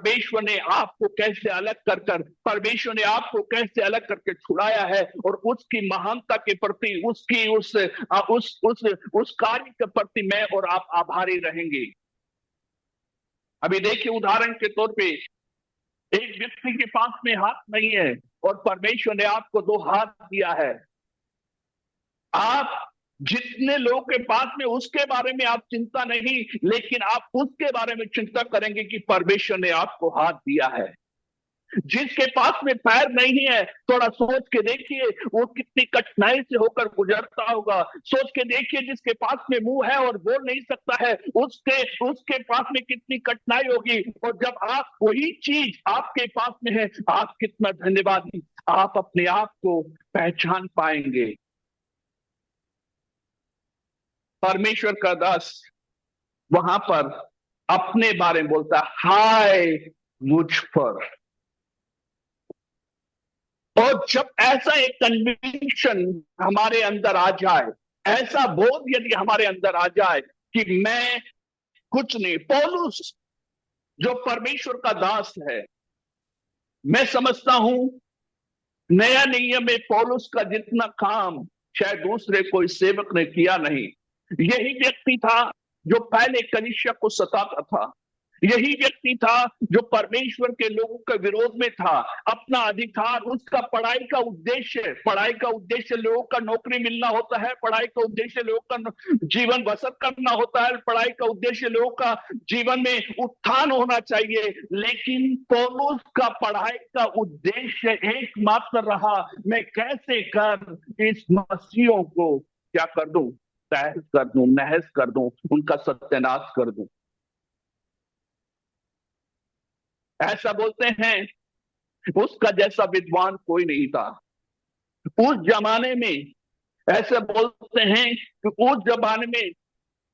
परमेश्वर ने आपको कैसे अलग कर कर, परमेश्वर ने आपको कैसे अलग करके छुड़ाया है, और उसकी महानता के प्रति, उसकी उस कार्य के प्रति मैं और आप आभारी रहेंगे। अभी देखिए, उदाहरण के तौर पे एक व्यक्ति के पास में हाथ नहीं है और परमेश्वर ने आपको दो हाथ दिया है। आप जितने लोगों के पास में उसके बारे में आप चिंता नहीं, लेकिन आप उसके बारे में चिंता करेंगे कि परमेश्वर ने आपको हाथ दिया है। जिसके पास में पैर नहीं है, थोड़ा सोच के देखिए वो कितनी कठिनाई से होकर गुजरता होगा। सोच के देखिए, जिसके पास में मुंह है और बोल नहीं सकता है, उसके उसके पास में कितनी कठिनाई होगी। और जब आप वही चीज आपके पास में है, आप कितना धन्यवादी, आप अपने आप को पहचान पाएंगे। परमेश्वर का दास वहां पर अपने बारे में बोलता है, हाय मुझ पर। और जब ऐसा एक कन्विक्शन हमारे अंदर आ जाए, ऐसा बोध यदि हमारे अंदर आ जाए कि मैं कुछ नहीं, पौलुस जो परमेश्वर का दास है, मैं समझता हूं नया नियम में पौलुस का जितना काम शायद दूसरे कोई सेवक ने किया नहीं। यही व्यक्ति था जो पहले कलीसिया को सताता था, यही व्यक्ति था जो परमेश्वर के लोगों के विरोध में था। अपना अधिकार, उसका पढ़ाई का उद्देश्य लोगों का नौकरी मिलना होता है, पढ़ाई का उद्देश्य लोगों का जीवन बसर करना होता है, पढ़ाई का उद्देश्य लोगों का जीवन में उत्थान होना चाहिए। लेकिन पौलुस का पढ़ाई का उद्देश्य एकमात्र रहा, मैं कैसे कर इस मसीहों को क्या कर दूं, तहस कर दूं, नहस कर दूं, उनका सत्यानाश कर दूं। ऐसा बोलते हैं, उसका जैसा विद्वान कोई नहीं था उस जमाने में। ऐसे बोलते हैं कि उस जमाने में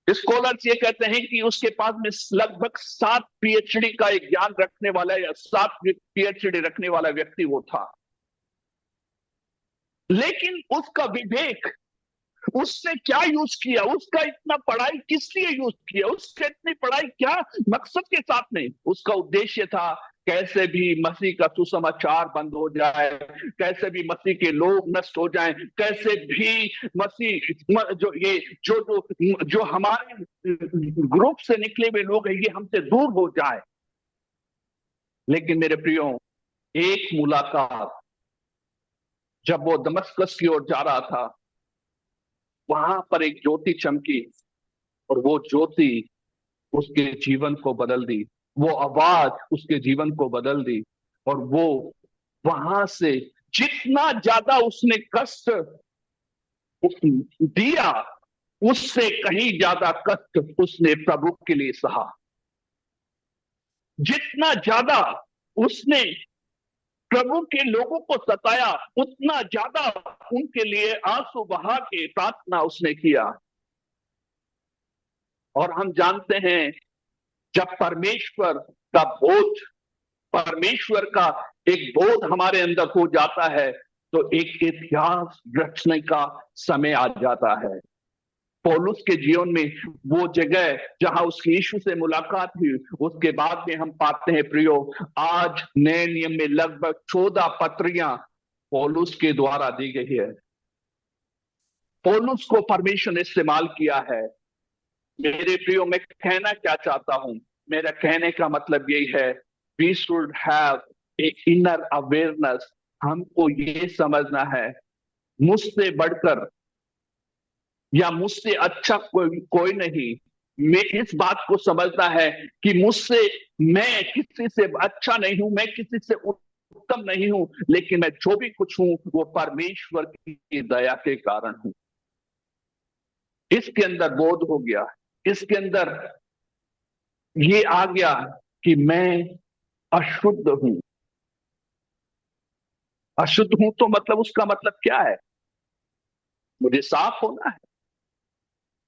स्कॉलर्स ये कहते हैं कि उसके पास में लगभग 7 पीएचडी का एक ज्ञान रखने वाला या 7 पीएचडी रखने वाला व्यक्ति वो था। लेकिन उसका विवेक, उसने क्या यूज किया, उसका इतना पढ़ाई किस लिए यूज किया, उससे इतनी पढ़ाई क्या मकसद के साथ नहीं। उसका उद्देश्य था कैसे भी मसीह का सुसमाचार बंद हो जाए, कैसे भी मसीह के लोग नष्ट हो जाएं, कैसे भी मसीह जो ये जो जो जो हमारे ग्रुप से निकले हुए लोग हैं ये हमसे दूर हो जाए। लेकिन मेरे प्रियो, एक मुलाकात जब वो दमस्कस की ओर जा रहा था, वहां पर एक ज्योति चमकी और वो ज्योति उसके जीवन को बदल दी, वो आवाज उसके जीवन को बदल दी। और वो वहां से जितना ज्यादा उसने कष्ट दिया, उससे कहीं ज्यादा कष्ट उसने प्रभु के लिए सहा। जितना ज्यादा उसने प्रभु के लोगों को सताया, उतना ज्यादा उनके लिए आंसू बहा के प्रार्थना उसने किया। और हम जानते हैं, जब परमेश्वर का बोध, परमेश्वर का एक बोध हमारे अंदर हो जाता है, तो एक इतिहास रचने का समय आ जाता है। पौलुस के जीवन में वो जगह जहां उसकी यीशु से मुलाकात हुई, उसके बाद में हम पाते हैं प्रियो, आज नए नियम में लगभग 14 पत्रियां पौलुस के द्वारा दी गई है। पौलुस को परमेश्वर ने इस्तेमाल किया है। मेरे प्रियो, मैं कहना क्या चाहता हूं, मेरा कहने का मतलब यही है, we should have a inner awareness. हमको ये समझना है, मुझसे बढ़कर या मुझसे अच्छा कोई नहीं। मैं इस बात को समझता है कि मैं किसी से अच्छा नहीं हूं, मैं किसी से उत्तम नहीं हूं, लेकिन मैं जो भी कुछ हूं वो परमेश्वर की दया के कारण हूं। इसके अंदर बोध हो गया, इसके अंदर ये आ गया कि मैं अशुद्ध हूं। अशुद्ध हूं तो मतलब उसका मतलब क्या है, मुझे साफ होना है।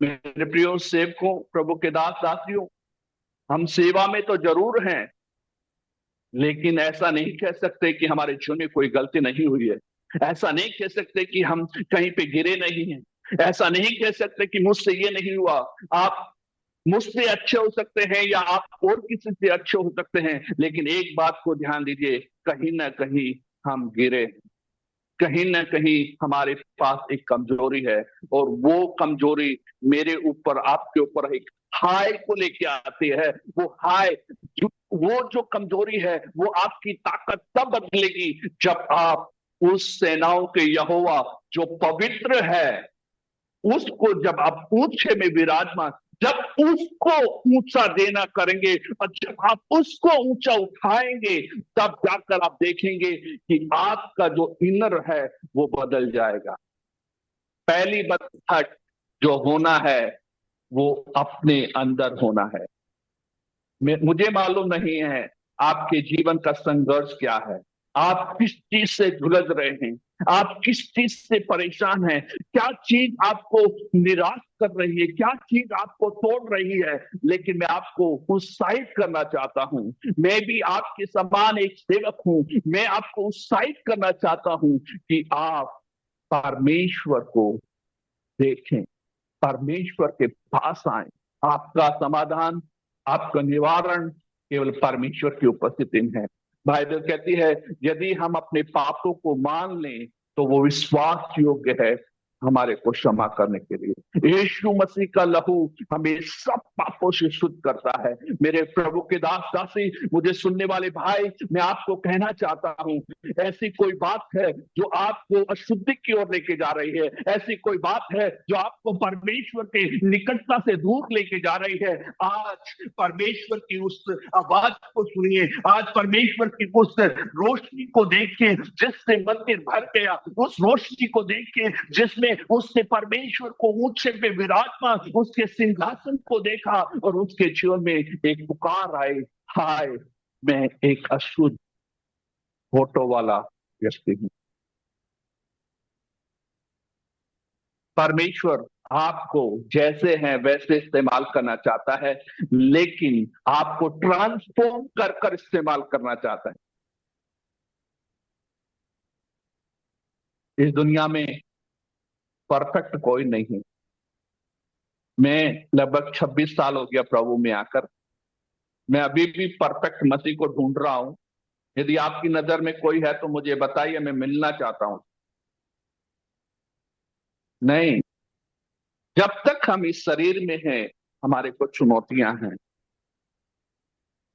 मेरे प्रियो सेवकों, प्रभु के दास दासियों, हम सेवा में तो जरूर हैं, लेकिन ऐसा नहीं कह सकते कि हमारे जीवन में कोई गलती नहीं हुई है। ऐसा नहीं कह सकते कि हम कहीं पे गिरे नहीं हैं। ऐसा नहीं कह सकते कि मुझसे ये नहीं हुआ। आप मुझसे अच्छे हो सकते हैं या आप और किसी से अच्छे हो सकते हैं, लेकिन एक बात को ध्यान दीजिए, कहीं ना कहीं हम गिरे, कहीं ना कहीं हमारे पास एक कमजोरी है, और वो कमजोरी मेरे ऊपर, आपके ऊपर एक हाय को लेके आती है। वो हाय, वो जो कमजोरी है, वो आपकी ताकत तब बदलेगी जब आप उस सेनाओं के यहोवा जो पवित्र है, उसको जब आप ऊंचे में विराजमान, जब उसको ऊंचा देना करेंगे और जब आप उसको ऊंचा उठाएंगे, तब जाकर आप देखेंगे कि आपका जो इनर है वो बदल जाएगा। पहली बदखट जो होना है वो अपने अंदर होना है। मुझे मालूम नहीं है आपके जीवन का संघर्ष क्या है, आप किस चीज से झुलस रहे हैं, आप किस चीज से परेशान हैं, क्या चीज आपको निराश कर रही है, क्या चीज आपको तोड़ रही है। लेकिन मैं आपको उत्साहित करना चाहता हूं, मैं भी आपके समान एक सेवक हूं, मैं आपको उत्साहित करना चाहता हूं कि आप परमेश्वर को देखें, परमेश्वर के पास आए। आपका समाधान, आपका निवारण केवल परमेश्वर की उपस्थिति में है। बाइबल कहती है यदि हम अपने पापों को मान लें तो वो विश्वास योग्य है हमारे को क्षमा करने के लिए। यीशु मसीह का लहू हमें सब पापों से शुद्ध करता है। मेरे प्रभु के दास दासी, मुझे सुनने वाले भाई, मैं आपको कहना चाहता हूं, ऐसी कोई बात है जो आपको अशुद्धि की ओर लेके जा रही है, ऐसी कोई बात है जो आपको परमेश्वर के निकटता से दूर लेके जा रही है, आज परमेश्वर की उस आवाज को सुनिए, आज परमेश्वर की उस रोशनी को देख के जिससे मंदिर भर गया, उस रोशनी को देख के जिसमें उसने परमेश्वर को ऊंचे पे विराजमान उसके सिंहासन को देखा, और उसके जीवन में एक पुकार आई, हाय मैं एक अशुद्ध फोटो वाला व्यक्ति हूं। परमेश्वर आपको जैसे हैं वैसे इस्तेमाल करना चाहता है, लेकिन आपको ट्रांसफॉर्म कर कर इस्तेमाल करना चाहता है। इस दुनिया में परफेक्ट कोई नहीं है। मैं लगभग 26 साल हो गया प्रभु में आकर, मैं अभी भी परफेक्ट मसीह को ढूंढ रहा हूं। यदि आपकी नजर में कोई है तो मुझे बताइए, मैं मिलना चाहता हूं। नहीं, जब तक हम इस शरीर में हैं हमारे को चुनौतियां हैं।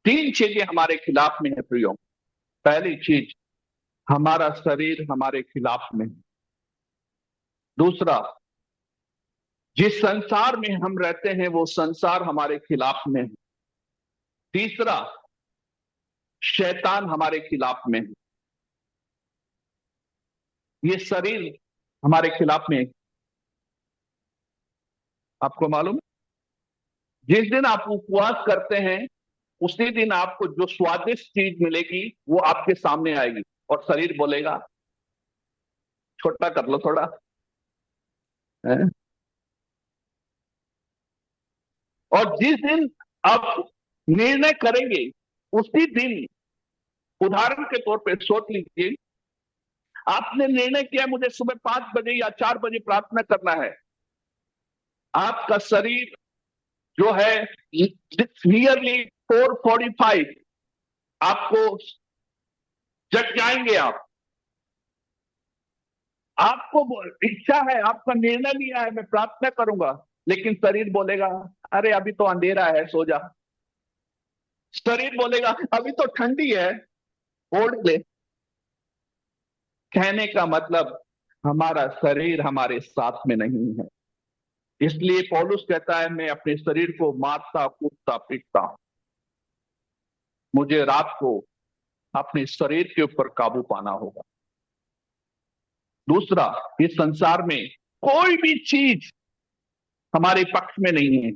तीन चीजें हमारे खिलाफ में है प्रियो। पहली चीज, हमारा शरीर हमारे खिलाफ में है। दूसरा, जिस संसार में हम रहते हैं वो संसार हमारे खिलाफ में है। तीसरा, शैतान हमारे खिलाफ में है। ये शरीर हमारे खिलाफ में है। आपको मालूम, जिस दिन आप उपवास करते हैं उसी दिन आपको जो स्वादिष्ट चीज मिलेगी वो आपके सामने आएगी, और शरीर बोलेगा छोटा कर लो थोड़ा, है? और जिस दिन आप निर्णय करेंगे उसी दिन, उदाहरण के तौर पे सोच लीजिए, आपने निर्णय किया मुझे सुबह 5 बजे या 4 बजे प्रार्थना करना है। आपका शरीर जो है नियरली 4:45 आपको जग जाएंगे आप, आपको इच्छा है, आपका निर्णय लिया है मैं प्रार्थना करूंगा, लेकिन शरीर बोलेगा अरे अभी तो अंधेरा है सो जा। शरीर बोलेगा अभी तो ठंडी है ओढ़ ले। कहने का मतलब, हमारा शरीर हमारे साथ में नहीं है। इसलिए पौलुस कहता है मैं अपने शरीर को मारता कूदता पीटता हूं। मुझे रात को अपने शरीर के ऊपर काबू पाना होगा। दूसरा, इस संसार में कोई भी चीज हमारे पक्ष में नहीं है,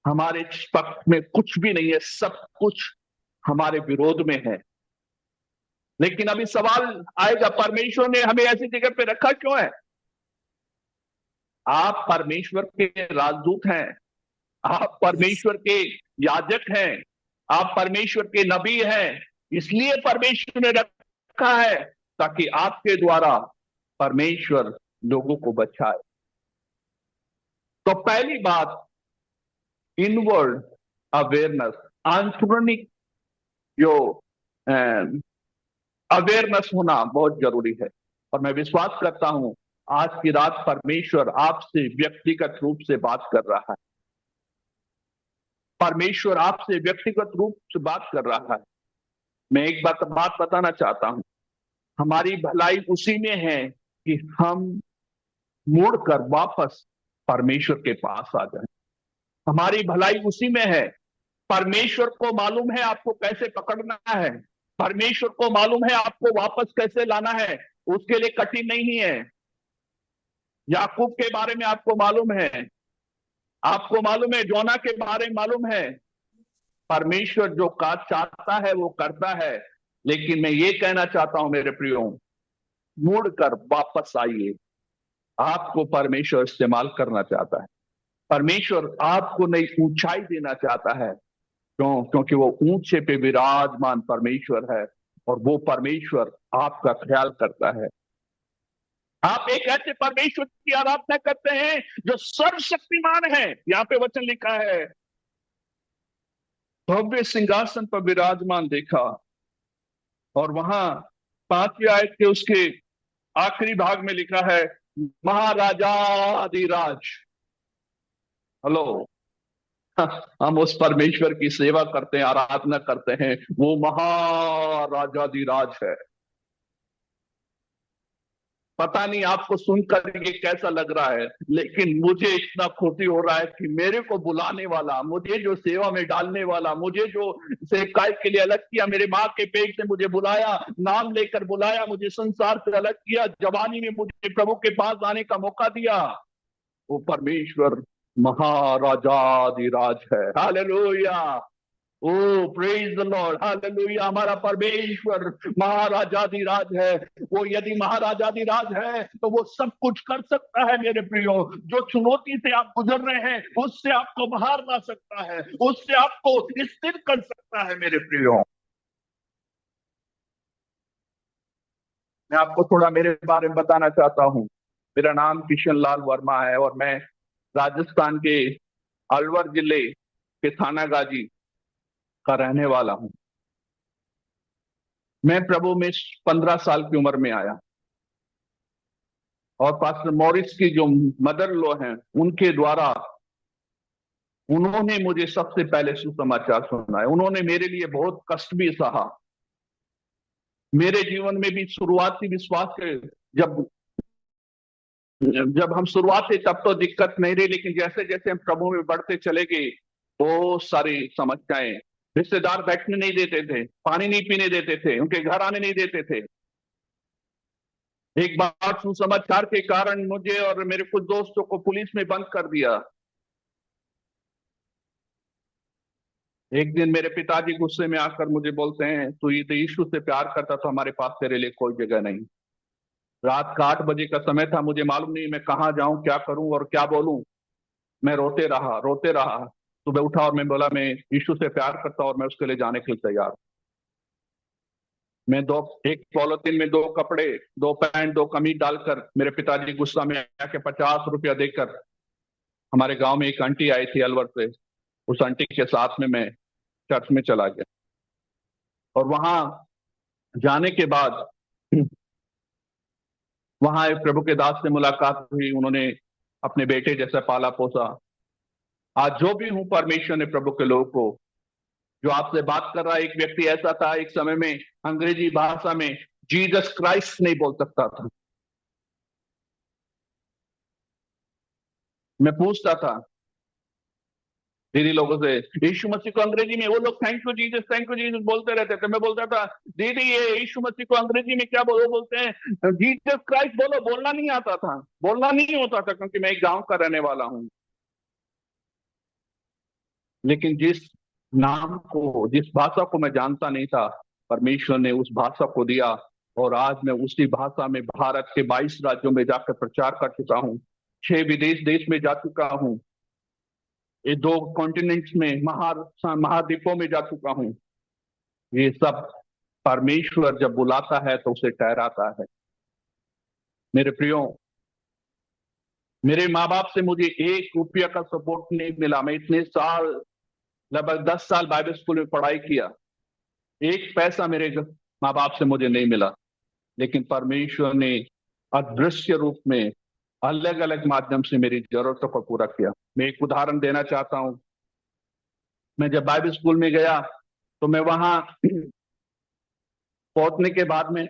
हमारे पक्ष में कुछ भी नहीं है, सब कुछ हमारे विरोध में है। लेकिन अभी सवाल आएगा, परमेश्वर ने हमें ऐसी जगह पे रखा क्यों है? आप परमेश्वर के राजदूत हैं, आप परमेश्वर के याजक हैं, आप परमेश्वर के नबी हैं, इसलिए परमेश्वर ने रखा है ताकि आपके द्वारा परमेश्वर लोगों को बचाए। तो पहली बात, इनवर्ड अवेयरनेस, आंतरिक जो अवेयरनेस होना बहुत जरूरी है। और मैं विश्वास करता हूं आज की रात परमेश्वर आपसे व्यक्तिगत रूप से बात कर रहा है। परमेश्वर आपसे व्यक्तिगत रूप से बात कर रहा है। मैं एक बात बताना चाहता हूं, हमारी भलाई उसी में है कि हम मुड़कर वापस परमेश्वर के पास आ जाएं। हमारी भलाई उसी में है। परमेश्वर को मालूम है आपको कैसे पकड़ना है, परमेश्वर को मालूम है आपको वापस कैसे लाना है। उसके लिए कठिन नहीं है। याकूब के बारे में आपको मालूम है, आपको मालूम है, जोना के बारे में मालूम है। परमेश्वर जो काज चाहता है वो करता है। लेकिन मैं ये कहना चाहता हूं मेरे प्रियो, मुड़कर वापस आइए। आपको परमेश्वर इस्तेमाल करना चाहता है। परमेश्वर आपको नई ऊंचाई देना चाहता है। क्यों? क्योंकि वो ऊंचे पे विराजमान परमेश्वर है और वो परमेश्वर आपका ख्याल करता है। आप एक ऐसे परमेश्वर की आराधना करते हैं जो सर्वशक्तिमान है। यहाँ पे वचन लिखा है, भव्य सिंहासन पर विराजमान देखा। और वहां 5वीं आयत के उसके आखिरी भाग में लिखा है, महाराजाधिराज। हेलो, हम उस परमेश्वर की सेवा करते हैं, आराधना करते हैं। वो महाराजाधिराज है। पता नहीं आपको सुनकर ये कैसा लग रहा है, लेकिन मुझे इतना खुशी हो रहा है कि मेरे को बुलाने वाला, मुझे जो सेवा में डालने वाला, मुझे जो सेवकाई के लिए अलग किया, मेरे माँ के पेट से मुझे बुलाया, नाम लेकर बुलाया, मुझे संसार से अलग किया, जवानी में मुझे प्रभु के पास आने का मौका दिया, वो परमेश्वर महाराजाधिराज है। Hallelujah, oh praise the Lord, hallelujah. हमारा परमेश्वर महाराजाधिराज है। वो यदि महाराजाधिराज है तो वो सब कुछ कर सकता है मेरे प्रियो। जो चुनौती से आप गुजर रहे हैं उससे आपको बाहर ला सकता है, उससे आपको स्थिर कर सकता है मेरे प्रियो। मैं आपको थोड़ा मेरे बारे में बताना चाहता हूँ। मेरा नाम किशन लाल वर्मा है और मैं राजस्थान के अलवर जिले के थाना गाजी का रहने वाला हूँ। मैं प्रभु में 15 साल की उम्र में आया और पास्टर मॉरिस की जो मदर लो हैं उनके द्वारा उन्होंने मुझे सबसे पहले सुसमाचार सुनाया। उन्होंने मेरे लिए बहुत कष्ट भी सहा। मेरे जीवन में भी शुरुआती विश्वास के जब जब हम शुरुआत थे तब तो दिक्कत नहीं रही, लेकिन जैसे जैसे हम प्रभु में बढ़ते चले गए बहुत सारी समस्याएं। रिश्तेदार बैठने नहीं देते थे, पानी नहीं पीने देते थे, उनके घर आने नहीं देते थे। एक बार सुसमाचार के कारण मुझे और मेरे कुछ दोस्तों को पुलिस में बंद कर दिया। एक दिन मेरे पिताजी गुस्से में आकर मुझे बोलते हैं, तू ये तो यीशु से प्यार करता तो हमारे पास तेरे लिए कोई जगह नहीं। रात का 8 बजे का समय था, मुझे मालूम नहीं मैं कहाँ जाऊं, क्या करूं और क्या बोलूं। मैं रोते रहा रोते रहा। सुबह उठा और मैं बोला मैं यीशु से प्यार करता और मैं उसके लिए जाने के लिए तैयार। मैं दो एक पॉलिथीन में 2 कपड़े, 2 पैंट, 2 कमीज डालकर मेरे पिताजी गुस्सा में आके 50 रुपया देकर, हमारे गांव में एक आंटी आई थी अलवर से, उस आंटी के साथ में मैं चर्च में चला गया। और वहां जाने के बाद वहां एक प्रभु के दास से मुलाकात हुई। उन्होंने अपने बेटे जैसा पाला पोसा। आज जो भी हूं, परमेश्वर ने प्रभु के लोगों को, जो आपसे बात कर रहा है, एक व्यक्ति ऐसा था एक समय में अंग्रेजी भाषा में जीसस क्राइस्ट नहीं बोल सकता था। मैं पूछता था दीदी लोगों से यीशु मसीह को अंग्रेजी में, वो लोग थैंक यू जीसस बोलते रहते थे। मैं बोलता था दीदी ये यीशु मसीह को अंग्रेजी में क्या बोलो, बोलते हैं जीसस क्राइस्ट बोलो। बोलना नहीं आता था, बोलना नहीं होता था, क्योंकि मैं एक गांव का रहने वाला हूं। लेकिन जिस नाम को, जिस भाषा को मैं जानता नहीं था, परमेश्वर ने उस भाषा को दिया और आज मैं उसी भाषा में भारत के 22 राज्यों में जाकर प्रचार कर चुका हूँ। 6 विदेश देश में जा चुका हूँ। ये 2 कॉन्टिनेंट्स में महाद्वीपों में जा चुका हूँ। ये सब परमेश्वर जब बुलाता है तो उसे ठहराता है। मेरे प्रियो, मेरे माँ बाप से मुझे 1 रुपया का सपोर्ट नहीं मिला। मैं इतने साल, लगभग 10 साल बाइबल स्कूल में पढ़ाई किया, 1 पैसा मेरे माँ बाप से मुझे नहीं मिला। लेकिन परमेश्वर ने अदृश्य रूप में अलग अलग माध्यम से मेरी जरूरतों को पूरा किया। मैं एक उदाहरण देना चाहता हूं। मैं जब बाइबल स्कूल में गया तो मैं वहां पहुंचने के बाद में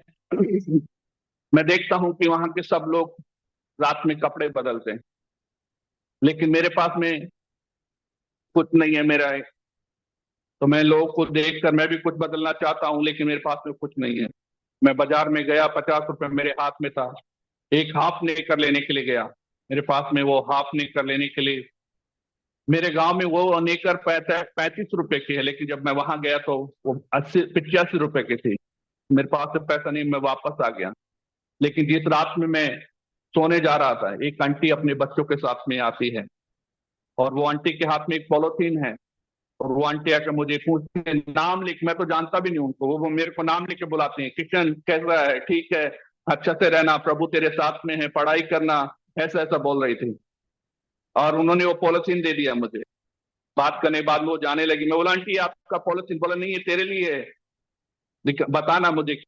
मैं देखता हूं कि वहां के सब लोग रात में कपड़े बदलते हैं, लेकिन मेरे पास में कुछ नहीं है मेरा। तो मैं लोगों को देखकर मैं भी कुछ बदलना चाहता हूं, लेकिन मेरे पास में कुछ नहीं है। मैं बाजार में गया, 50 रुपए मेरे हाथ में था। एक हाफ नेकर लेने के लिए गया, मेरे पास में वो हाफ नेकर लेने के लिए, मेरे गांव में वो नेकर 35 रुपए की है, लेकिन जब मैं वहां गया तो वो 80 85 रुपए की थी। मेरे पास से पैसा नहीं, मैं वापस आ गया। लेकिन जिस रात में मैं सोने जा रहा था, एक आंटी अपने बच्चों के साथ में आती है, और वो आंटी के हाथ में एक पॉलिथीन है। और वो आंटी आकर मुझे पूछते हैं, नाम लिख। मैं तो जानता भी नहीं उनको, वो मेरे को नाम लिख के बुलाते हैं, किशन कैसा है, ठीक है, अच्छा से रहना, प्रभु तेरे साथ में है, पढ़ाई करना, ऐसा ऐसा बोल रही थी। और उन्होंने वो पॉलिथीन दे दिया मुझे। बात करने के बाद में वो जाने लगी। मैं बोला, आंटी आपका पॉलिथीन? बोला, नहीं ये तेरे लिए है, बताना मुझे।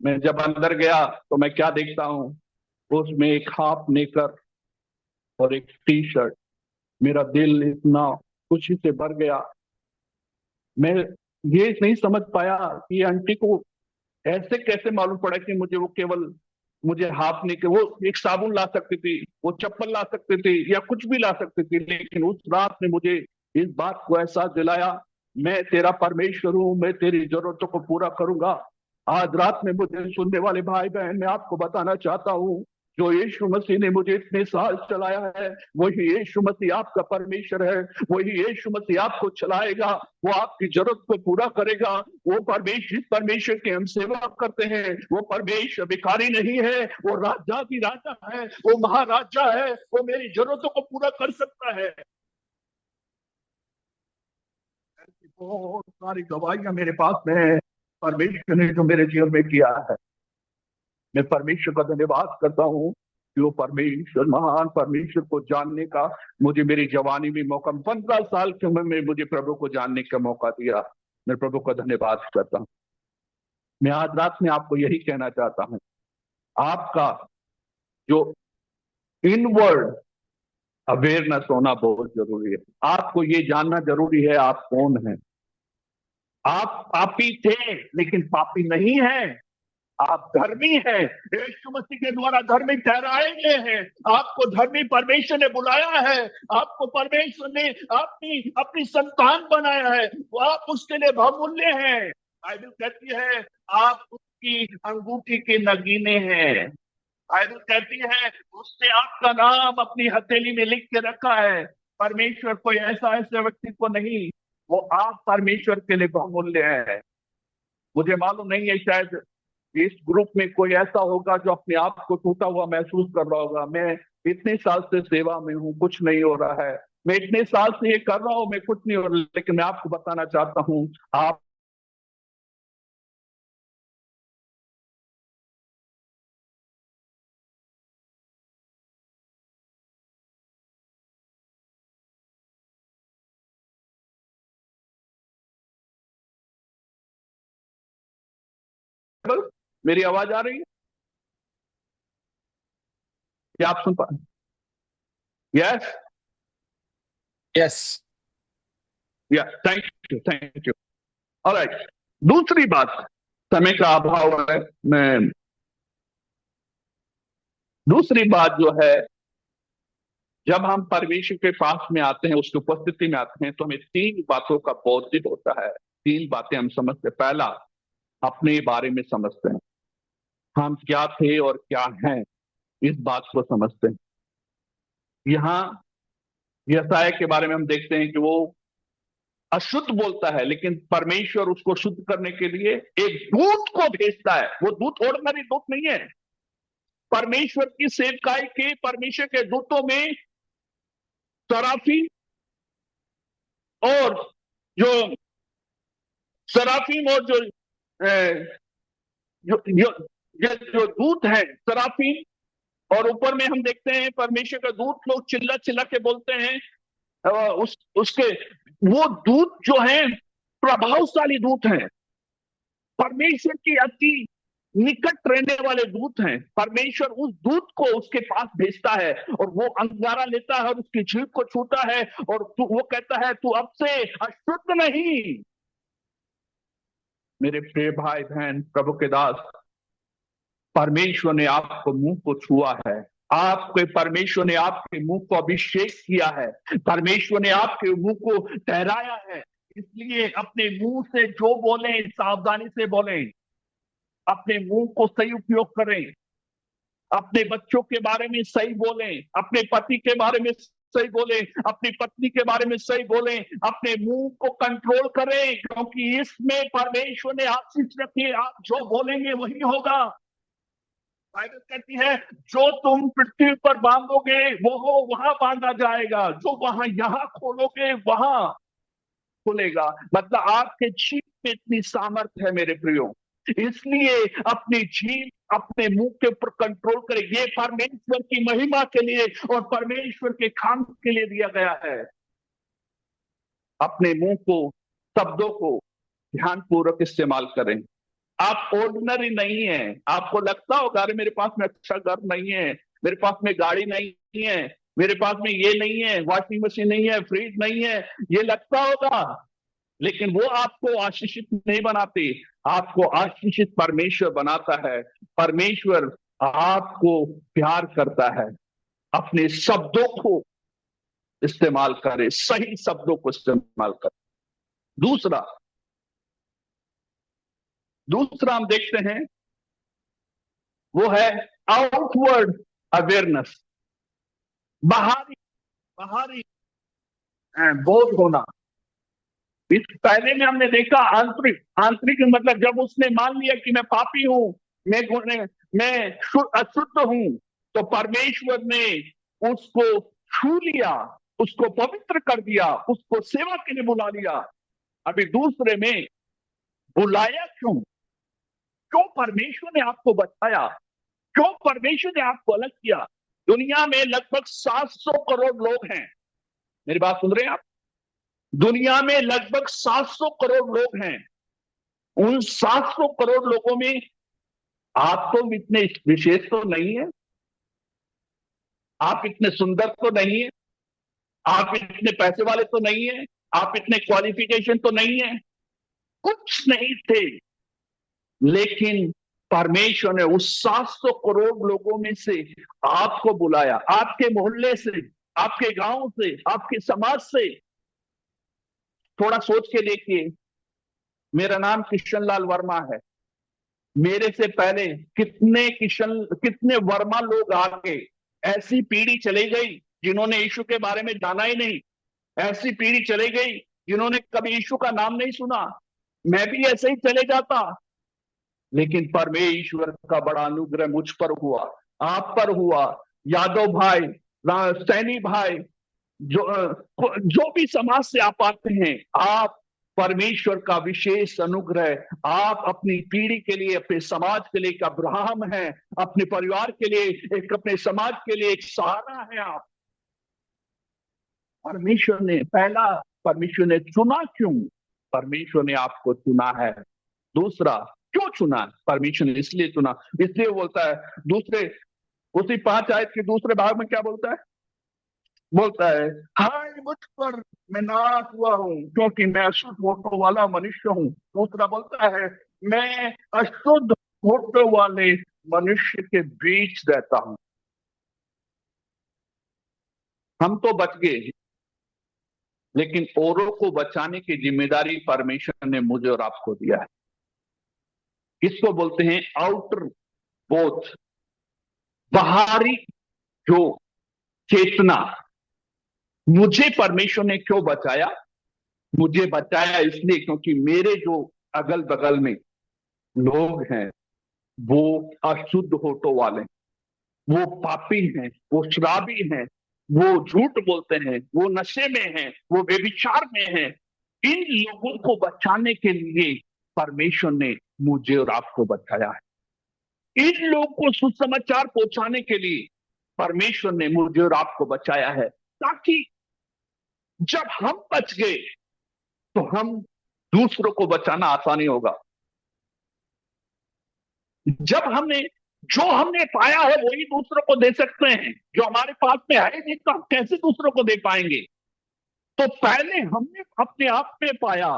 मैं जब अंदर गया तो मैं क्या देखता हूँ, उसमें एक हाफ नेकर और एक टी शर्ट। मेरा दिल इतना खुशी से भर गया। मैं ये नहीं समझ पाया कि आंटी को ऐसे कैसे मालूम पड़ा कि मुझे वो केवल मुझे हाफ नेकर, वो एक साबुन ला सकती थी, वो चप्पल ला सकती थी, या कुछ भी ला सकती थी, लेकिन उस रात ने मुझे इस बात को एहसास दिलाया, मैं तेरा परमेश्वर हूं, मैं तेरी जरूरतों को पूरा करूंगा। आज रात में मुझे सुनने वाले भाई बहन, मैं आपको बताना चाहता हूं, जो यीशु मसीह ने मुझे इतने साल चलाया है, वही यीशु मसीह आपका परमेश्वर है। वही यीशु मसीह आपको चलाएगा, वो आपकी जरूरत को पूरा करेगा। वो परमेश्वर, परमेश्वर के हम सेवा करते हैं। वो परमेश्वर भिखारी नहीं है, वो राजा भी राजा है, वो महाराजा है, वो मेरी जरूरतों को पूरा कर सकता है। ऐसी बहुत सारी गवाहियां मेरे पास में है, परमेश्वर ने जो मेरे जीवन में किया है। मैं परमेश्वर का धन्यवाद करता हूँ कि वो परमेश्वर, महान परमेश्वर को जानने का मुझे मेरी जवानी में मौका, 15 साल की उम्र में मुझे प्रभु को जानने का मौका दिया। मैं प्रभु का धन्यवाद करता हूँ। मैं आज रात में आपको यही कहना चाहता हूँ, आपका जो इनवर्ड अवेयरनेस होना बहुत जरूरी है। आपको ये जानना जरूरी है आप कौन है। आप पापी थे लेकिन पापी नहीं है, आप धर्मी हैं, यीशु मसीह के द्वारा धर्मी ठहराए गए हैं। आपको धर्मी परमेश्वर ने बुलाया है, आपको परमेश्वर ने अपनी अपनी संतान बनाया है, वो आप उसके लिए बहुमूल्य हैं। बाइबल कहती है आप उसकी अंगूठी के नगीने हैं। बाइबल कहती है उसने आपका नाम अपनी हथेली में लिख के रखा है। परमेश्वर कोई ऐसा ऐसे व्यक्ति को नहीं, वो आप परमेश्वर के लिए बहुमूल्य है। मुझे मालूम नहीं है, शायद इस ग्रुप में कोई ऐसा होगा जो अपने आप को टूटा हुआ महसूस कर रहा होगा। मैं इतने साल से सेवा में हूँ, कुछ नहीं हो रहा है, मैं इतने साल से ये कर रहा हूँ, मैं कुछ नहीं हो रहा। लेकिन मैं आपको बताना चाहता हूँ, आप मेरी आवाज आ रही है? क्या आप सुन पा? Yes, yes. Yeah, thank you, thank you. Alright, दूसरी बात, समय का अभाव है, मैं दूसरी बात जो है, जब हम परमेश्वर के पास में आते हैं, उसकी उपस्थिति में आते हैं, तो हमें 3 बातों का बोधित होता है। 3 बातें हम समझते हैं। पहला, अपने बारे में समझते हैं, हम क्या थे और क्या हैं, इस बात को समझते हैं। यहाँ यशायाह के बारे में हम देखते हैं कि वो अशुद्ध बोलता है, लेकिन परमेश्वर उसको शुद्ध करने के लिए एक दूत को भेजता है। वो दूत ऑर्डिनरी दूत नहीं है। परमेश्वर की सेवकाई के, परमेश्वर के दूतों में सराफी, और जो सराफीम, और जो जो दूत है सराफीम, और ऊपर में हम देखते हैं परमेश्वर का दूत लोग चिल्ला चिल्ला के बोलते हैं, उसके वो दूत जो है प्रभावशाली दूत हैं, परमेश्वर की अति निकट रहने वाले दूत हैं। परमेश्वर उस दूत को उसके पास भेजता है और वो अंगारा लेता है और उसकी जीभ को छूता है और वो कहता है तू अब से अशुद्ध नहीं। मेरे प्रिय भाई बहन, प्रभु के दास, परमेश्वर ने आपको मुंह को छुआ है, आपके परमेश्वर ने आपके मुंह को अभिषेक किया है, परमेश्वर ने आपके मुंह को ठहराया है। इसलिए अपने मुंह से जो बोले सावधानी से बोलें, अपने मुंह को सही उपयोग करें, अपने बच्चों के बारे में सही बोलें, अपने पति के बारे में सही बोलें, अपनी पत्नी के बारे में सही बोलें, अपने मुंह को कंट्रोल करें, क्योंकि इसमें परमेश्वर ने आशीष रखी है। आप जो बोलेंगे वही होगा। बाइबल कहती है जो तुम पृथ्वी पर बांधोगे वो वहां बांधा जाएगा, जो वहां यहाँ खोलोगे वहां खुलेगा। मतलब आपके जीभ में इतनी सामर्थ्य है मेरे प्रियो, इसलिए अपनी जीभ अपने मुंह के ऊपर कंट्रोल करें। ये परमेश्वर की महिमा के लिए और परमेश्वर के काम के लिए दिया गया है। अपने मुंह को, शब्दों को ध्यानपूर्वक इस्तेमाल करें। आप ऑर्डिनरी नहीं है। आपको लगता होगा अरे मेरे पास में अच्छा घर नहीं है, मेरे पास में गाड़ी नहीं है, मेरे पास में ये नहीं है, वॉशिंग मशीन नहीं है, फ्रिज नहीं है, ये लगता होगा, लेकिन वो आपको आशीषित नहीं बनाते। आपको आशीषित परमेश्वर बनाता है। परमेश्वर आपको प्यार करता है। अपने शब्दों को इस्तेमाल करें, सही शब्दों को इस्तेमाल करें। दूसरा हम देखते हैं वो है आउटवर्ड अवेयरनेस, बाहरी बाहरी बोध होना। इस पहले में हमने देखा आंतरिक, आंतरिक मतलब जब उसने मान लिया कि मैं पापी हूं, मैं अशुद्ध हूं, तो परमेश्वर ने उसको छू लिया, उसको पवित्र कर दिया, उसको सेवा के लिए बुला लिया। अभी दूसरे में बुलाया क्यों? क्यों परमेश्वर ने आपको बचाया? क्यों परमेश्वर ने आपको अलग किया? दुनिया में लगभग 700 करोड़ लोग हैं। मेरी बात सुन रहे हैं आप? दुनिया में लगभग 700 करोड़ लोग हैं। उन 700 करोड़ लोगों में आप तो इतने विशेष तो नहीं है, आप इतने सुंदर तो नहीं है, आप इतने पैसे वाले तो नहीं है, आप इतने क्वालिफिकेशन तो नहीं है, कुछ नहीं थे। लेकिन परमेश्वर ने उस 700 करोड़ लोगों में से आपको बुलाया, आपके मोहल्ले से, आपके गांव से, आपके समाज से। थोड़ा सोच के देखिए, मेरा नाम किशन लाल वर्मा है, मेरे से पहले कितने वर्मा लोग आगे, ऐसी पीढ़ी चली गई जिन्होंने यीशु के बारे में जाना ही नहीं, ऐसी पीढ़ी चली गई जिन्होंने कभी यीशु का नाम नहीं सुना। मैं भी ऐसे ही चले जाता, लेकिन परमेश्वर का बड़ा अनुग्रह मुझ पर हुआ, आप पर हुआ। यादव भाई, सैनी भाई, जो भी समाज से आप आते हैं, आप परमेश्वर का विशेष अनुग्रह। आप अपनी पीढ़ी के लिए, अपने समाज के लिए एक अब्राहम है, अपने परिवार के लिए एक, अपने समाज के लिए एक सहारा है। आप परमेश्वर ने चुना क्यों? परमेश्वर ने आपको चुना है। दूसरा, क्यों चुना? परमेश्वर ने इसलिए चुना, इसलिए बोलता है दूसरे, उसी 5 आयत के दूसरे भाग में क्या बोलता है? बोलता है हाय मुझ पर मैं नाश हुआ हूं, क्योंकि मैं अशुद्ध होठों वाला मनुष्य हूं। दूसरा बोलता है मैं अशुद्ध होठों वाले मनुष्य के बीच रहता हूं। हम तो बच गए, लेकिन औरों को बचाने की जिम्मेदारी परमेश्वर ने मुझे और आपको दिया है। इसको बोलते हैं आउटर बोथ, बाहरी जो चेतना। मुझे परमेश्वर ने क्यों बचाया? मुझे बचाया इसलिए क्योंकि मेरे जो अगल बगल में लोग हैं वो अशुद्ध होठों वाले, वो पापी हैं, वो शराबी हैं, वो झूठ बोलते हैं, वो नशे में हैं, वो व्यभिचार में हैं। इन लोगों को बचाने के लिए परमेश्वर ने मुझे और आपको बचाया है। इन लोगों को सुसमाचार पहुंचाने के लिए परमेश्वर ने मुझे और आपको बचाया है, ताकि जब हम बच गए तो हम दूसरों को बचाना आसानी होगा। जब जो हमने पाया है वही दूसरों को दे सकते हैं। जो हमारे पास में है नहीं तो हम कैसे दूसरों को दे पाएंगे? तो पहले हमने अपने आप में पाया,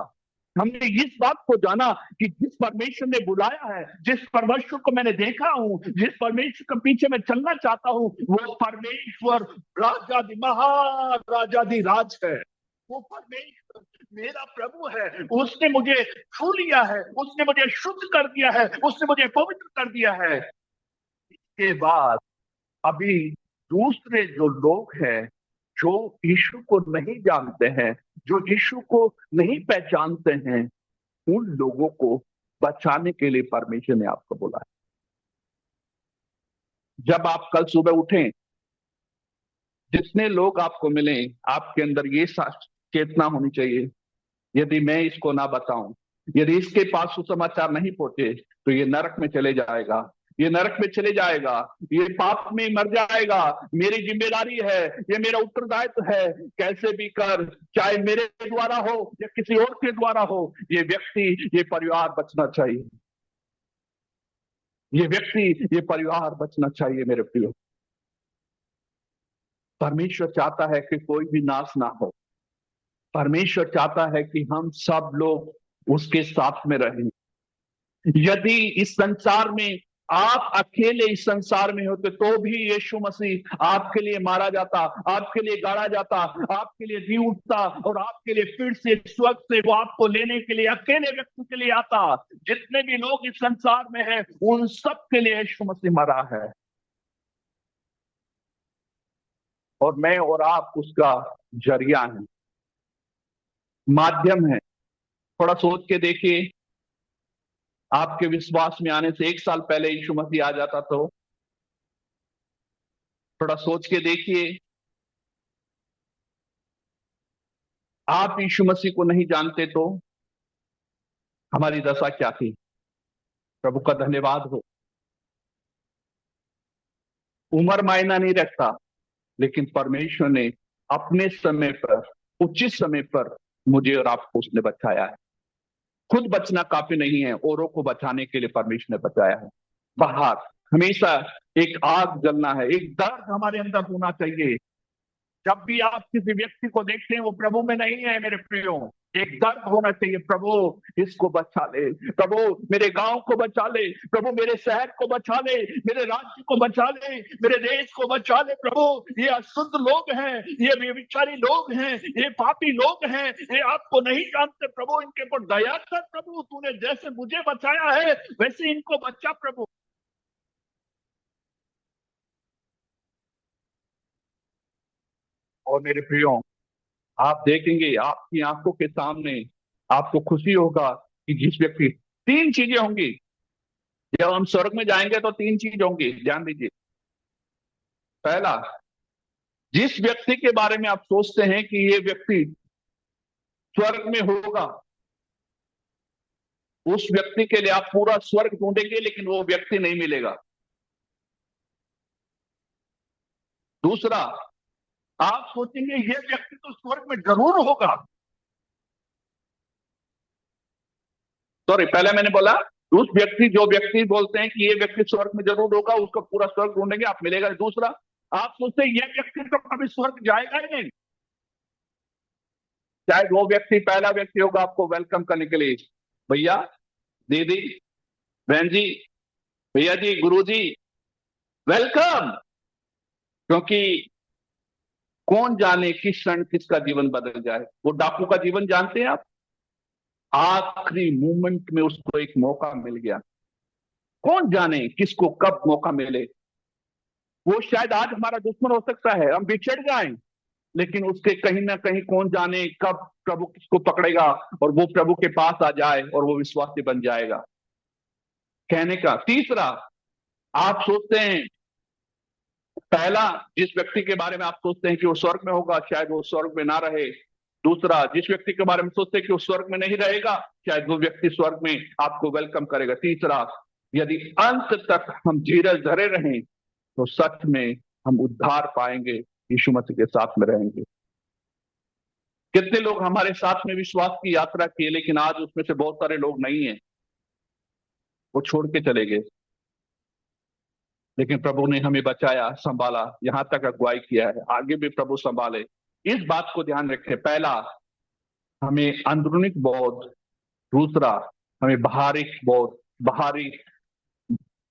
हमने इस बात को जाना कि जिस परमेश्वर ने बुलाया है, जिस परमेश्वर को मैंने देखा हूं, जिस परमेश्वर के पीछे मैं चलना चाहता हूं, वो परमेश्वर राजाधि महाराजाधि राज है। वो परमेश्वर मेरा प्रभु है। उसने मुझे छू लिया है, उसने मुझे शुद्ध कर दिया है, उसने मुझे पवित्र कर दिया है। इसके बाद अभी दूसरे जो लोग हैं, जो यीशु को नहीं जानते हैं, जो यीशु को नहीं पहचानते हैं, उन लोगों को बचाने के लिए परमेश्वर ने आपको बोला है। जब आप कल सुबह उठें, जितने लोग आपको मिले, आपके अंदर ये चेतना होनी चाहिए, यदि मैं इसको ना बताऊं, यदि इसके पास सुसमाचार नहीं पहुंचे, तो ये नरक में चले जाएगा, ये नरक में चले जाएगा, ये पाप में मर जाएगा। मेरी जिम्मेदारी है, ये मेरा उत्तरदायित्व है, कैसे भी कर, चाहे मेरे द्वारा हो या किसी और के द्वारा हो, ये व्यक्ति, ये परिवार बचना चाहिए, ये व्यक्ति, ये परिवार बचना चाहिए। मेरे प्रियो, परमेश्वर चाहता है कि कोई भी नाश ना हो। परमेश्वर चाहता है कि हम सब लोग उसके साथ में रहें। यदि इस संसार में आप अकेले इस संसार में होते तो भी यीशु मसीह आपके लिए मारा जाता, आपके लिए गाड़ा जाता, आपके लिए जी उठता और आपके लिए फिर से स्वर्ग से वो आपको लेने के लिए अकेले व्यक्ति के लिए आता। जितने भी लोग इस संसार में हैं, उन सब के लिए यीशु मसीह मरा है, और मैं और आप उसका जरिया है, माध्यम है। थोड़ा सोच के देखिए, आपके विश्वास में आने से 1 साल पहले यीशु मसीह आ जाता तो थोड़ा सोच के देखिए, आप यीशु मसीह को नहीं जानते तो हमारी दशा क्या थी। प्रभु का धन्यवाद हो। उम्र मायना नहीं रखता, लेकिन परमेश्वर ने अपने समय पर, उचित समय पर मुझे और आपको उसने बचाया है। खुद बचना काफी नहीं है, औरों को बचाने के लिए परमेश्वर ने बचाया है। बाहर हमेशा एक आग जलना है, एक दर्द हमारे अंदर होना चाहिए। जब भी आप किसी व्यक्ति को देखते हैं वो प्रभु में नहीं है, मेरे प्रियो, एक दर्द होना चाहिए, प्रभु इसको बचा ले, प्रभु मेरे गांव को बचा ले, प्रभु मेरे शहर को बचा ले, मेरे राज्य को बचा ले, मेरे देश को बचा ले। प्रभु ये अशुद्ध लोग हैं, ये व्यभिचारी लोग हैं, ये पापी लोग हैं, ये आपको नहीं जानते। प्रभु इनके ऊपर दया कर। प्रभु तूने जैसे मुझे बचाया है वैसे इनको बचा प्रभु। और मेरे प्रियो, आप देखेंगे आपकी आंखों के सामने, आपको खुशी होगा कि जिस व्यक्ति, 3 चीजें होंगी जब हम स्वर्ग में जाएंगे, तो 3 चीज होंगी, ध्यान दीजिए। पहला, जिस व्यक्ति के बारे में आप सोचते हैं कि ये व्यक्ति स्वर्ग में होगा, उस व्यक्ति के लिए आप पूरा स्वर्ग ढूंढेंगे लेकिन वो व्यक्ति नहीं मिलेगा। दूसरा, आप सोचेंगे ये व्यक्ति तो स्वर्ग में जरूर होगा। सॉरी, पहले मैंने बोला जो व्यक्ति बोलते हैं कि ये व्यक्ति स्वर्ग में जरूर होगा, उसका पूरा स्वर्ग ढूंढेंगे, आप मिलेगा। दूसरा, आप सोचते हैं ये व्यक्ति तो कभी स्वर्ग जाएगा ही नहीं, शायद वो व्यक्ति पहला व्यक्ति होगा आपको वेलकम करने के लिए। भैया, दीदी, बहन जी, भैया जी, गुरु जी, वेलकम। क्योंकि कौन जाने किस क्षण किसका जीवन बदल जाए। वो डाकू का जीवन जानते हैं आप, आखिरी मोमेंट में उसको एक मौका मिल गया। कौन जाने किसको कब मौका मिले। वो शायद आज हमारा दुश्मन हो सकता है, हम बिछड़ जाएं, लेकिन उसके कहीं ना कहीं कौन जाने कब प्रभु किसको पकड़ेगा और वो प्रभु के पास आ जाए और वो विश्वासी बन जाएगा। कहने का तीसरा, आप सोचते हैं, पहला, जिस व्यक्ति के बारे में आप सोचते हैं कि वो स्वर्ग में होगा, शायद वो स्वर्ग में ना रहे। दूसरा, जिस व्यक्ति के बारे में सोचते हैं कि वो स्वर्ग में नहीं रहेगा, शायद वो व्यक्ति स्वर्ग में आपको वेलकम करेगा। तीसरा, यदि अंत तक हम धीरज धरे रहें तो सच में हम उद्धार पाएंगे, यीशु मसीह के साथ में रहेंगे। कितने लोग हमारे साथ में विश्वास की यात्रा किए, लेकिन आज उसमें से बहुत सारे लोग नहीं हैं, वो छोड़ के चले गए। लेकिन प्रभु ने हमें बचाया, संभाला, यहां तक अगुवाई किया है, आगे भी प्रभु संभाले। इस बात को ध्यान रखें। पहला, हमें अंदरूनी बोध। दूसरा, हमें बाहरी बोध, बाहरी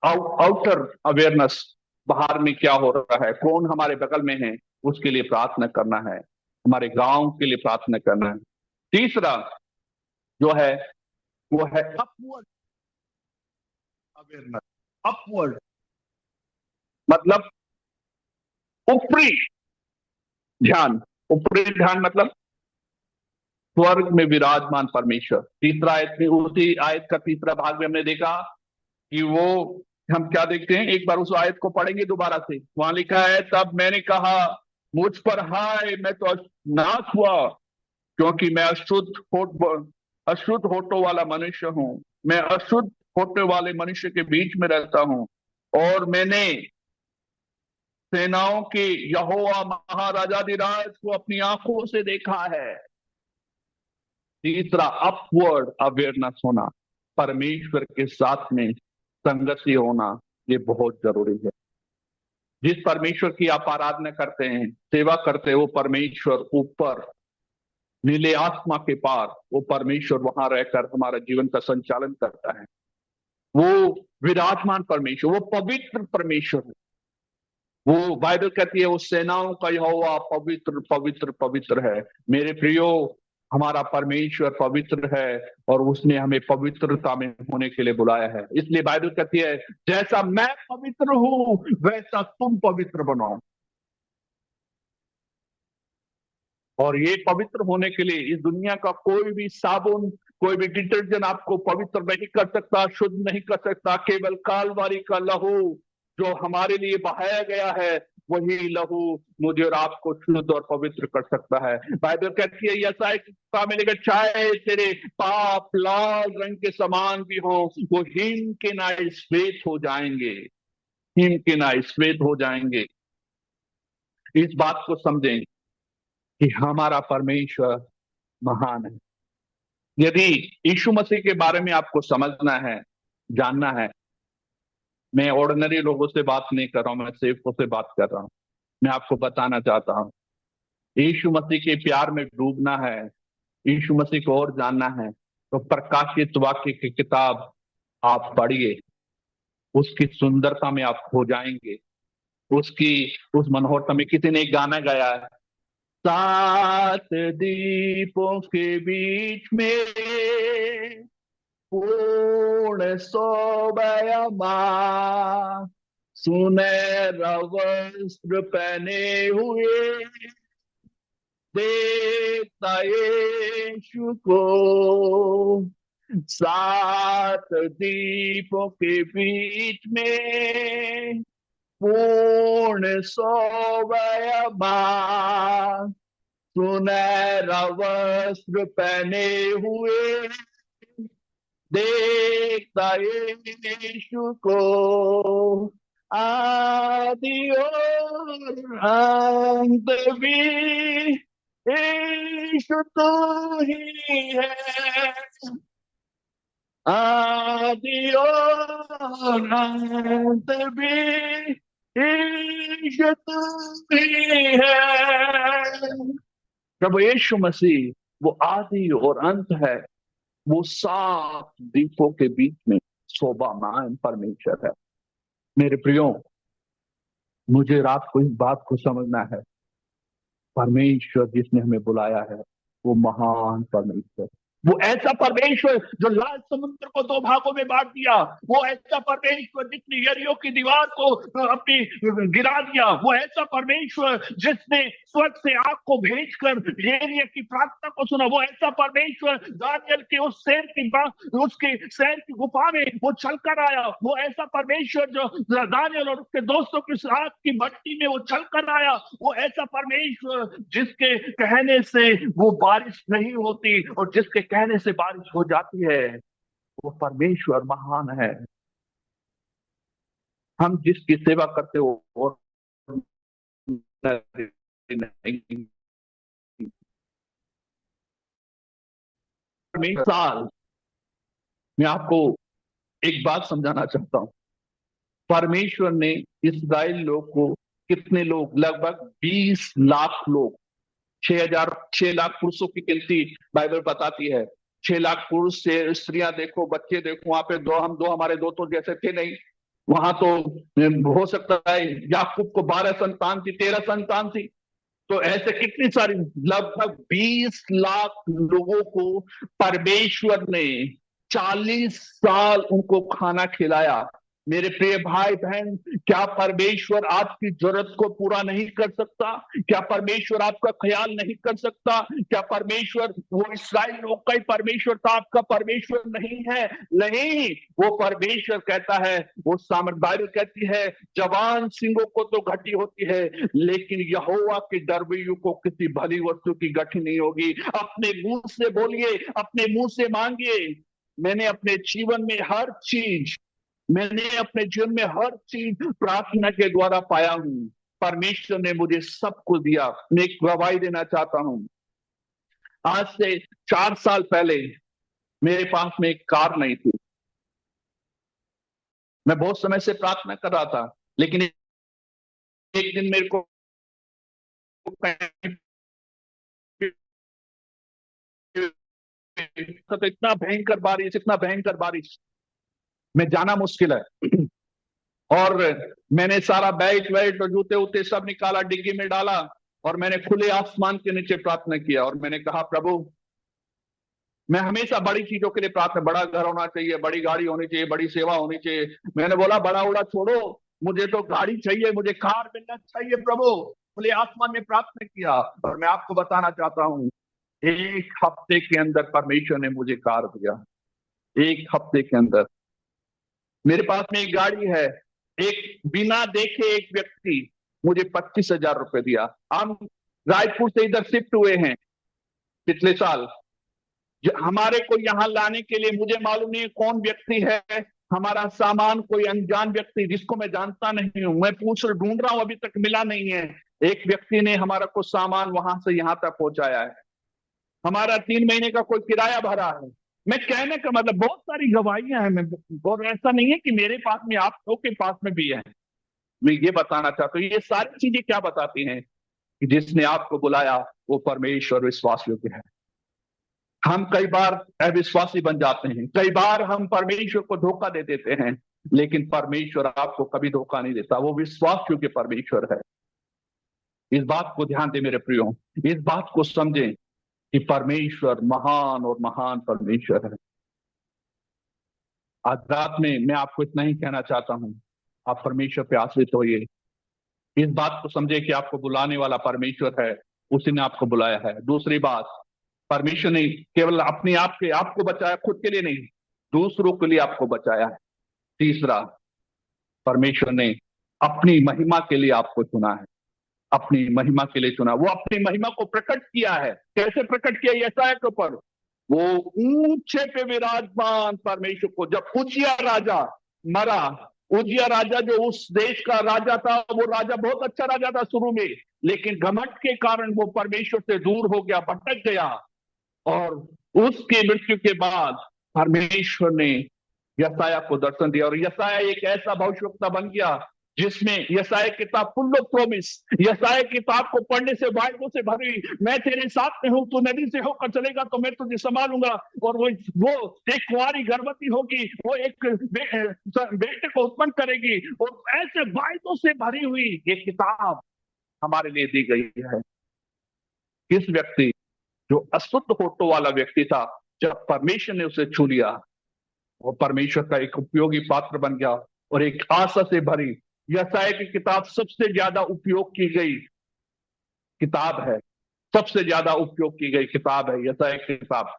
आउटर अवेयरनेस। बाहर में क्या हो रहा है, कौन हमारे बगल में है, उसके लिए प्रार्थना करना है, हमारे गांव के लिए प्रार्थना करना है। तीसरा जो है वो है अपवर्ड अवेयरनेस। अपवर्ड मतलब ऊपरी ध्यान। ऊपरी ध्यान मतलब स्वर्ग में विराजमान परमेश्वर। तीसरा आयत में, उसी आयत का तीसरा भाग में हमने देखा कि वो, हम क्या देखते हैं, एक बार उस आयत को पढ़ेंगे दोबारा से। वहां लिखा है, तब मैंने कहा, मुझ पर हाय, मैं तो नाश हुआ, क्योंकि मैं अशुद्ध होठों वाला मनुष्य हूँ। मैं अशुद्ध होठों वाले मनुष्य के बीच में रहता हूँ, और मैंने सेनाओं के यहोवा महाराजाधिराज को अपनी आंखों से देखा है। तीसरा, अपवर्ड अवेयरनेस होना, परमेश्वर के साथ में संगति होना, ये बहुत जरूरी है। जिस परमेश्वर की आप आराधना करते हैं, सेवा करते हैं, वो परमेश्वर ऊपर नीले आसमां के पार, वो परमेश्वर वहां रहकर हमारा जीवन का संचालन करता है। वो विराजमान परमेश्वर, वो पवित्र परमेश्वर है। वो बाइबल कहती है, वो सेनाओं का यहोवा पवित्र पवित्र पवित्र है। मेरे प्रियो, हमारा परमेश्वर पवित्र है, और उसने हमें पवित्रता में होने के लिए बुलाया है। इसलिए बाइबल कहती है, जैसा मैं पवित्र हूं वैसा तुम पवित्र बनो। और ये पवित्र होने के लिए इस दुनिया का कोई भी साबुन, कोई भी डिटर्जेंट आपको पवित्र नहीं कर सकता, शुद्ध नहीं कर सकता। केवल कालवारी का लहू जो हमारे लिए बहाया गया है, वही लहू मुझे और आपको शुद्ध और पवित्र कर सकता है। बाइबल कहती है, यशायाह में लेकर, चाहे तेरे पाप लाल रंग के समान भी हो, वो हिम के नाई श्वेत हो जाएंगे। हिम के नाई श्वेत हो जाएंगे। इस बात को समझें कि हमारा परमेश्वर महान है। यदि यीशु मसीह के बारे में आपको समझना है, जानना है, मैं ऑर्डिनरी लोगों से बात नहीं कर रहा हूं, मैं सेवकों से बात कर रहा हूं। मैं आपको बताना चाहता हूं, यीशु मसीह के प्यार में डूबना है, यीशु मसीह को और जानना है, तो प्रकाशित वाक्य की किताब आप पढ़िए। उसकी सुंदरता में आप खो जाएंगे। उसकी उस मनोहरता में, किसी ने एक गाना गाया है, सात दीपों के बीच में पूर्ण शोभायमान, सुनहरा वस्त्र पहने हुए देखता यीशु को। सात दीपों के बीच में पूर्ण शोभायमान, सुनहरा वस्त्र पहने हुए देखता यीशु को। आदि और अंत भी यीशु तू ही है। आदि और अंत भी यीशु तू ही है। प्रभु यीशु मसीह वो आदि और अंत है। वो सात दीपों के बीच में शोभामान परमेश्वर है। मेरे प्रियो, मुझे रात को इस बात को समझना है, परमेश्वर जिसने हमें बुलाया है, वो महान परमेश्वर, वो ऐसा परमेश्वर जो लाल समुद्र को दो भागों में बांट दिया, वो ऐसा परमेश्वर जिसने यरीहो की दीवार को अपनी गिरा दिया, वो ऐसा परमेश्वर जिसने स्वर्ग से आग को भेजकर यरीहो की प्रार्थना को सुना, वो ऐसा परमेश्वर दानियल के उस शेर की उसके शेर की गुफा में वो चलकर आया, वो ऐसा परमेश्वर जो दानियल और उसके दोस्तों की आग की भट्टी में वो चलकर आया, वो ऐसा परमेश्वर जिसके कहने से वो बारिश नहीं होती और जिसके कहने से बारिश हो जाती है, वो परमेश्वर महान है। हम जिसकी सेवा करते हो और नहीं। मिसाल मैं आपको एक बात समझाना चाहता हूं। परमेश्वर ने इस्राएल लोग को, कितने लोग, लगभग 20 लाख लोग, 6 लाख पुरुषों की गिनती बाइबल बताती है। 6 लाख पुरुष से स्त्रियां देखो, बच्चे देखो, वहां पे दो हमारे दो तो जैसे थे नहीं। वहां तो हो सकता है याकूब को 12 संतान थी, 13 संतान थी। तो ऐसे कितनी सारी, लगभग 20 लाख लोगों को परमेश्वर ने 40 साल उनको खाना खिलाया। मेरे प्रिय भाई बहन, क्या परमेश्वर आपकी जरूरत को पूरा नहीं कर सकता? क्या परमेश्वर आपका ख्याल नहीं कर सकता? क्या परमेश्वर वो इस्राएल लोग का ही परमेश्वर था, आपका परमेश्वर नहीं है? नहीं, वो परमेश्वर कहता है, वो बाइबल कहती है, जवान सिंहों को तो घटी होती है, लेकिन यहोवा के डरवैयों को किसी भली वस्तु की गठी नहीं होगी। अपने मुंह से बोलिए, अपने मुंह से मांगिए। मैंने अपने जीवन में हर चीज, प्रार्थना के द्वारा पाया हूं। परमेश्वर ने मुझे सब कुछ दिया। मैं एक गवाही देना चाहता हूं। आज से 4 साल पहले मेरे पास में एक कार नहीं थी। मैं बहुत समय से प्रार्थना कर रहा था, लेकिन एक दिन मेरे को तो इतना भयंकर बारिश में जाना मुश्किल है। और मैंने सारा बैग वैग और जूते उते सब निकाला, डिग्गी में डाला, और मैंने खुले आसमान के नीचे प्रार्थना किया। और मैंने कहा, प्रभु, मैं हमेशा बड़ी चीजों के लिए प्रार्थना, बड़ा घर होना चाहिए, बड़ी गाड़ी होनी चाहिए, बड़ी सेवा होनी चाहिए। मैंने बोला, बड़ा उड़ा छोड़ो, मुझे तो गाड़ी चाहिए, मुझे कार मिलना चाहिए प्रभु। खुले आसमान में प्रार्थना किया। और मैं आपको बताना चाहता हूँ, 1 हफ्ते के अंदर परमेश्वर ने मुझे कार दिया। 1 हफ्ते के अंदर मेरे पास में एक गाड़ी है। एक बिना देखे एक व्यक्ति मुझे 25,000 रुपए दिया। हम रायपुर से इधर शिफ्ट हुए हैं पिछले साल। हमारे को यहाँ लाने के लिए, मुझे मालूम नहीं कौन व्यक्ति है, हमारा सामान कोई अनजान व्यक्ति जिसको मैं जानता नहीं हूं, मैं ढूंढ रहा हूं, अभी तक मिला नहीं है। एक व्यक्ति ने हमारा को सामान वहां से यहाँ तक पहुंचाया है। हमारा 3 महीने का कोई किराया भरा है। मैं कहने का मतलब, बहुत सारी गवाहियां हैं। मैं, और ऐसा नहीं है कि मेरे पास में, आप लोग के पास में भी है। मैं ये बताना चाहता हूँ, ये सारी चीजें क्या बताती हैं? कि जिसने आपको बुलाया वो परमेश्वर विश्वास योग्य है। हम कई बार अविश्वासी बन जाते हैं, कई बार हम परमेश्वर को धोखा दे देते हैं, लेकिन परमेश्वर आपको कभी धोखा नहीं देता। वो विश्वास योग्य परमेश्वर है। इस बात को ध्यान दे मेरे प्रियो, इस बात को समझें कि परमेश्वर महान और महान परमेश्वर है। आज रात में मैं आपको इतना ही कहना चाहता हूं, आप परमेश्वर पे आश्रित होइए। इस बात को समझे कि आपको बुलाने वाला परमेश्वर है, उसी ने आपको बुलाया है। दूसरी बात, परमेश्वर ने केवल अपने आप के आपको बचाया, खुद के लिए नहीं, दूसरों के लिए आपको बचाया है। तीसरा, परमेश्वर ने अपनी महिमा के लिए आपको चुना है। अपनी महिमा के लिए चुना। वो अपनी महिमा को प्रकट किया है। कैसे प्रकट किया? यशायाह के ऊपर, वो ऊंचे पे विराजमान परमेश्वर को, जब उजिया राजा मरा, उजिया राजा जो उस देश का राजा था, वो राजा बहुत अच्छा राजा था शुरू में, लेकिन घमंड के कारण वो परमेश्वर से दूर हो गया, भटक गया। और उसकी मृत्यु के बाद परमेश्वर ने यशायाह को दर्शन दिया, और यशायाह एक ऐसा भविष्यवक्ता बन गया जिसमें यशायाह किताब फुल ऑफ प्रॉमिस, यशायाह किताब को पढ़ने से वायदों से भरी। मैं तेरे साथ में हूं, तू नदी से होकर चलेगा तो मैं तुझे संभालूंगा। और वो एक कुंवारी गर्भवती होगी, वो एक बेटे को उत्पन्न करेगी, और ऐसे वायदों से भरी हुई ये किताब हमारे लिए दी गई है। किस व्यक्ति, जो अशुद्ध होठों वाला व्यक्ति था, जब परमेश्वर ने उसे छू लिया, वो परमेश्वर का एक उपयोगी पात्र बन गया, और एक आशा से भरी। यशायाह की किताब सबसे ज्यादा उपयोग की गई किताब है, सबसे ज्यादा उपयोग की गई किताब है यशायाह की किताब,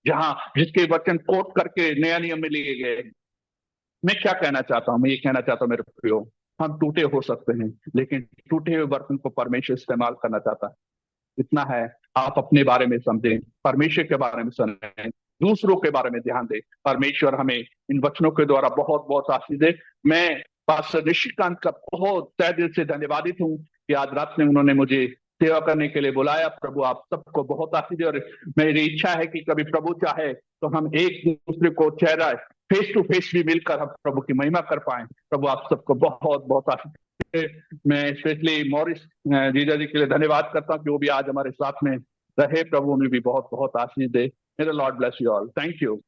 जहां जिसके वचन कोट करके नया नियम में लिए गए। मैं क्या कहना चाहता हूं? मैं ये कहना चाहता हूं मेरे प्रियो, हम टूटे हो सकते हैं, लेकिन टूटे हुए बर्तन को परमेश्वर इस्तेमाल करना चाहता है। इतना है, आप अपने बारे में समझें, परमेश्वर के बारे में सुनें, दूसरों के बारे में ध्यान दें। परमेश्वर हमें इन वचनों के द्वारा बहुत बहुत आशीष दे। मैं पास्टर निशिकांत का बहुत तहे दिल से धन्यवादित हूं कि आज रात में उन्होंने मुझे सेवा करने के लिए बुलाया। प्रभु आप सबको बहुत आशीष दे, और मेरी इच्छा है कि कभी प्रभु चाहे तो हम एक दूसरे को चेहरा फेस टू फेस भी मिलकर हम प्रभु की महिमा कर पाए। प्रभु आप सबको बहुत बहुत आशीष दे। मैं स्पेशली मॉरिस जीजा जी के लिए धन्यवाद करता हूँ कि वो भी आज हमारे साथ में रहे। प्रभु उन्हें भी बहुत बहुत आशीष दे। May the lord bless you all. Thank you.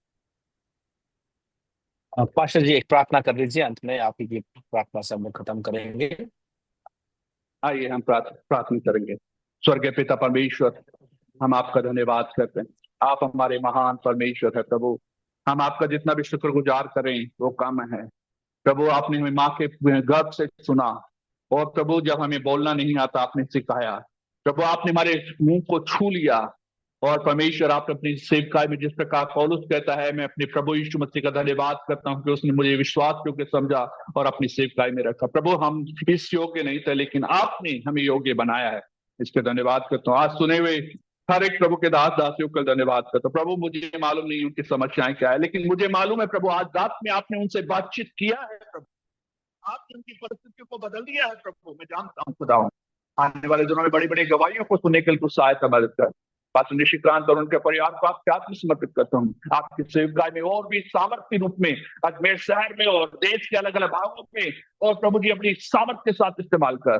Pastor जी एक प्रार्थना कर लीजिए, अंत में आप ही प्रार्थना से हम खत्म करेंगे। आइए हम प्रार्थना करेंगे। स्वर्गीय पिता परमेश्वर, हम आपका धन्यवाद करते हैं। आप हमारे महान परमेश्वर है प्रभु। हम आपका जितना भी शुक्रगुजार करें वो कम है प्रभु। आपने हमें माँ के गर्भ से सुना, और प्रभु जब हमें बोलना नहीं आता आपने सिखाया। प्रभु आपने हमारे मुंह को छू लिया, और परमेश्वर आप अपनी सेवकाई में जिस प्रकार पौलुस कहता है, मैं अपने प्रभु यीशु मसीह का धन्यवाद करता हूं कि उसने मुझे विश्वास योग्य समझा और अपनी सेवकाई में रखा। प्रभु हम इस योग्य नहीं थे, लेकिन आपने हमें योग्य बनाया है, इसके धन्यवाद करता हूँ। आज सुने हुए हर एक प्रभु के दास दासियों का धन्यवाद करता हूँ। प्रभु मुझे मालूम नहीं उनकी समस्याएं क्या है, लेकिन मुझे मालूम है प्रभु आज रात में आपने उनसे बातचीत किया है। प्रभु आपने उनकी परिस्थितियों को बदल दिया है। प्रभु मैं जानता हूँ खुदा हूँ, आने वाले दिनों में बड़ी बड़ी गवाहियों को सुनने के लिए कुछ सहायता मदद कर। पास्टर निशिकांत और उनके परिवार को आपके हाथ में समर्पित करता हूँ। आपकी सेवकाई में और भी सामर्थ्य रूप में अजमेर शहर में और देश के अलग अलग भागों में, और प्रभु जी अपनी सामर्थ्य के साथ इस्तेमाल कर।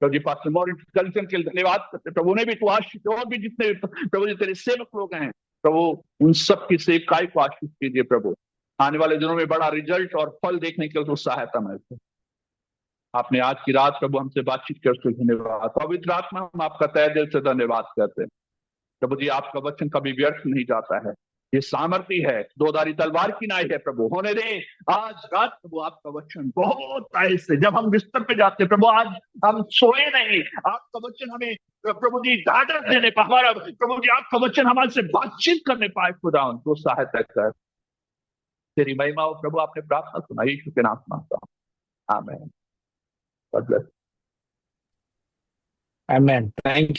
प्रभु जी पास्टर मॉरिस कल्चर के लिए धन्यवाद करते। प्रभु उन्हें भी तू आशीष, और भी जितने प्रभु जी तेरे सेवक लोग हैं प्रभु उन सबकी सेवकाई को आशीष कीजिए। प्रभु आने वाले दिनों में बड़ा रिजल्ट और फल देखने के लिए सहायता मिलती। आपने आज की रात प्रभु हमसे बातचीत कर उसके धन्यवाद। पवित्र आत्मा हम आपका तहे दिल से धन्यवाद करते हैं। प्रभु जी आपका वचन कभी व्यर्थ नहीं जाता है, ये सामर्थ्य है, दोधारी तलवार की नाई है। प्रभु होने दे आज रात प्रभु आपका वचन बहुत ऐसे जब हम बिस्तर पे जाते प्रभु, आज हम सोए नहीं, आपका वचन हमें प्रभु जी ढाढ़स देने पाए, हमारा प्रभु जी आपका वचन हमारे से बातचीत करने पाए। खुदा उनको सहायता कर, तेरी महिमा हो। प्रभु आपने प्रार्थना सुना, यीशु के नाम मांगता हूं, आमीन। God bless. Amen. Thank